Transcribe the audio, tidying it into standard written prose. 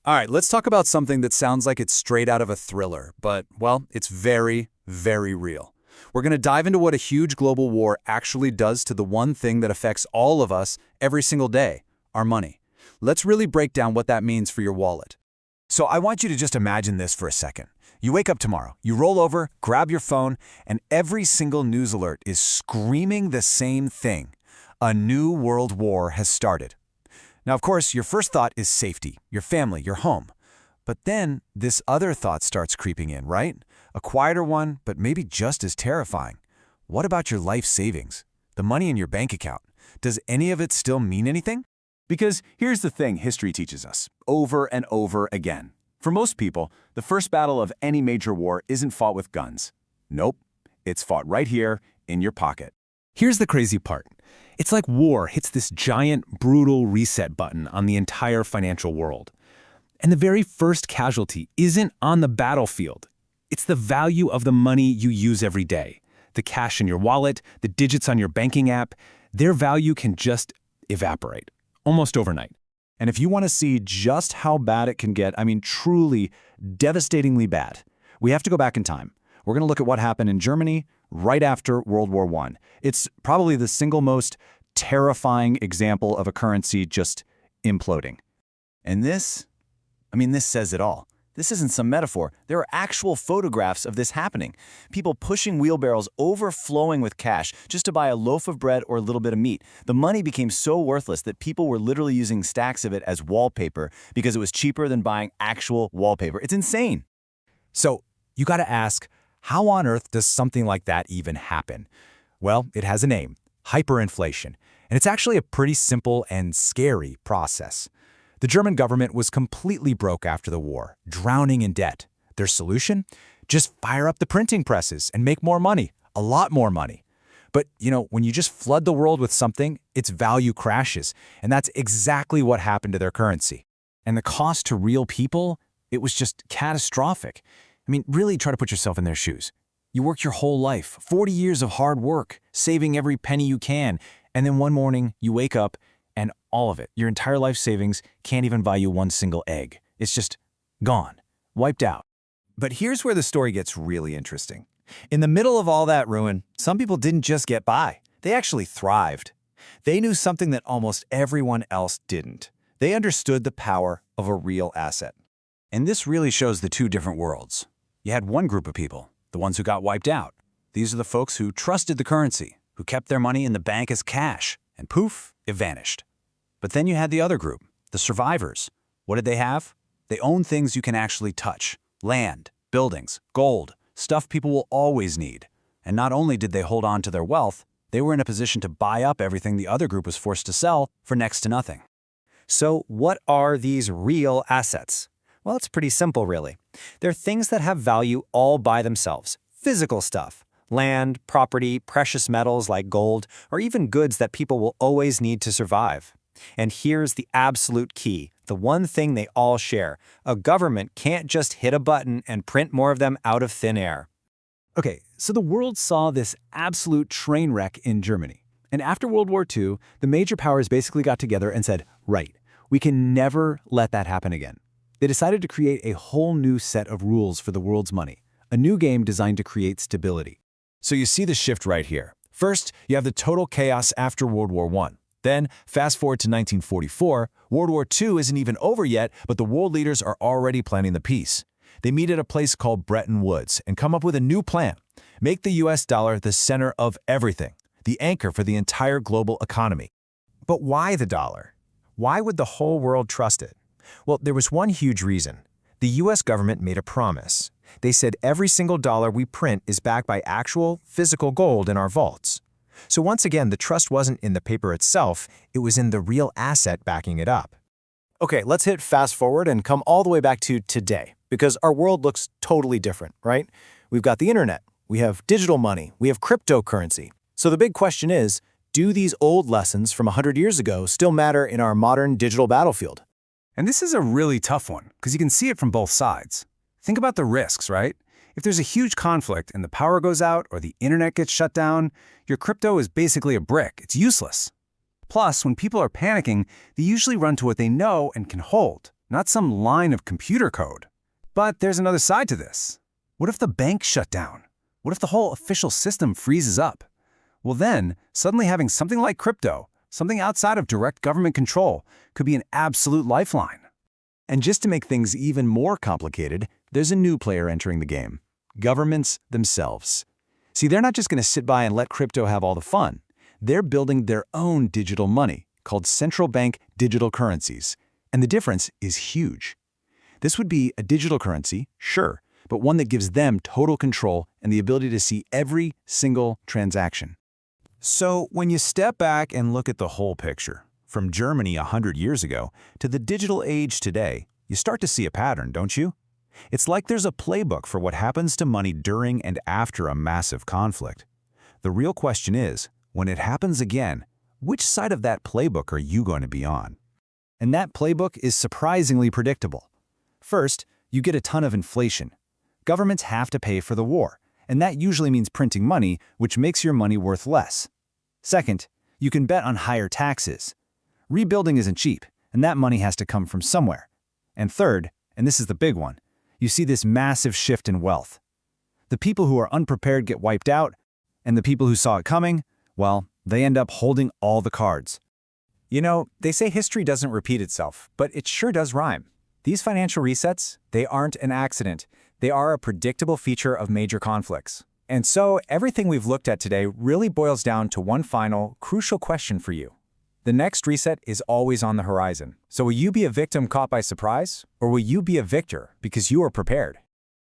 All right, let's talk about something that sounds like it's straight out of a thriller, but, well, it's very, very real. We're going to dive into what a huge global war actually does to the one thing that affects all of us every single day, our money. Let's really break down what that means for your wallet. So I want you to just imagine this for a second. You wake up tomorrow, you roll over, grab your phone, and every single news alert is screaming the same thing. A new world war has started. Now, of course, your first thought is safety, your family, your home. But then this other thought starts creeping in, right? A quieter one, but maybe just as terrifying. What about your life savings? The money in your bank account? Does any of it still mean anything? Because here's the thing history teaches us, over and over again. For most people, the first battle of any major war isn't fought with guns. Nope, it's fought right here in your pocket. Here's the crazy part. It's like war hits this giant, brutal reset button on the entire financial world. And the very first casualty isn't on the battlefield. It's the value of the money you use every day. The cash in your wallet, the digits on your banking app, their value can just evaporate, almost overnight. And if you want to see just how bad it can get, I mean truly devastatingly bad, we have to go back in time. We're going to look at what happened in Germany right after World War I. It's probably the single most terrifying example of a currency just imploding. And this says it all. This isn't some metaphor. There are actual photographs of this happening. People pushing wheelbarrows overflowing with cash just to buy a loaf of bread or a little bit of meat. The money became so worthless that people were literally using stacks of it as wallpaper because it was cheaper than buying actual wallpaper. It's insane. So you got to ask, how on earth does something like that even happen? Well, it has a name, hyperinflation, and it's actually a pretty simple and scary process. The German government was completely broke after the war, drowning in debt. Their solution? Just fire up the printing presses and make more money, a lot more money. But, when you just flood the world with something, its value crashes, and that's exactly what happened to their currency. And the cost to real people? It was just catastrophic. Really try to put yourself in their shoes. You work your whole life, 40 years of hard work, saving every penny you can, and then one morning you wake up and all of it, your entire life savings, can't even buy you one single egg. It's just gone, wiped out. But here's where the story gets really interesting. In the middle of all that ruin, some people didn't just get by. They actually thrived. They knew something that almost everyone else didn't. They understood the power of a real asset. And this really shows the two different worlds. You had one group of people, the ones who got wiped out. These are the folks who trusted the currency, who kept their money in the bank as cash, and poof, it vanished. But then you had the other group, the survivors. What did they have? They owned things you can actually touch. Land, buildings, gold, stuff people will always need. And not only did they hold on to their wealth, they were in a position to buy up everything the other group was forced to sell for next to nothing. So what are these real assets? Well, it's pretty simple, really. They're things that have value all by themselves. Physical stuff. Land, property, precious metals like gold, or even goods that people will always need to survive. And here's the absolute key, the one thing they all share. A government can't just hit a button and print more of them out of thin air. Okay, so the world saw this absolute train wreck in Germany. And after World War II, the major powers basically got together and said, right, we can never let that happen again. They decided to create a whole new set of rules for the world's money, a new game designed to create stability. So you see the shift right here. First, you have the total chaos after World War I. Then, fast forward to 1944, World War II isn't even over yet, but the world leaders are already planning the peace. They meet at a place called Bretton Woods and come up with a new plan. Make the US dollar the center of everything, the anchor for the entire global economy. But why the dollar? Why would the whole world trust it? Well, there was one huge reason. The US government made a promise. They said every single dollar we print is backed by actual, physical gold in our vaults. So once again, the trust wasn't in the paper itself, it was in the real asset backing it up. Okay, let's hit fast forward and come all the way back to today, because our world looks totally different, right? We've got the internet, we have digital money, we have cryptocurrency. So the big question is, do these old lessons from 100 years ago still matter in our modern digital battlefield? And this is a really tough one, because you can see it from both sides. Think about the risks, right? If there's a huge conflict and the power goes out or the internet gets shut down, your crypto is basically a brick. It's useless. Plus, when people are panicking, they usually run to what they know and can hold, not some line of computer code. But there's another side to this. What if the bank shut down? What if the whole official system freezes up? Well then, suddenly having something like crypto, something outside of direct government control, could be an absolute lifeline. And just to make things even more complicated, there's a new player entering the game: governments themselves. See, they're not just going to sit by and let crypto have all the fun. They're building their own digital money, called central bank digital currencies. And the difference is huge. This would be a digital currency, sure, but one that gives them total control and the ability to see every single transaction. So when you step back and look at the whole picture, from Germany 100 years ago to the digital age today, you start to see a pattern, don't you? It's like there's a playbook for what happens to money during and after a massive conflict. The real question is, when it happens again, which side of that playbook are you going to be on? And that playbook is surprisingly predictable. First, you get a ton of inflation. Governments have to pay for the war, and that usually means printing money, which makes your money worth less. Second, you can bet on higher taxes. Rebuilding isn't cheap, and that money has to come from somewhere. And third, and this is the big one, you see this massive shift in wealth. The people who are unprepared get wiped out, and the people who saw it coming, well, they end up holding all the cards. You know, they say history doesn't repeat itself, but it sure does rhyme. These financial resets, they aren't an accident. They are a predictable feature of major conflicts. And so everything we've looked at today really boils down to one final, crucial question for you. The next reset is always on the horizon. So will you be a victim caught by surprise, or will you be a victor because you are prepared?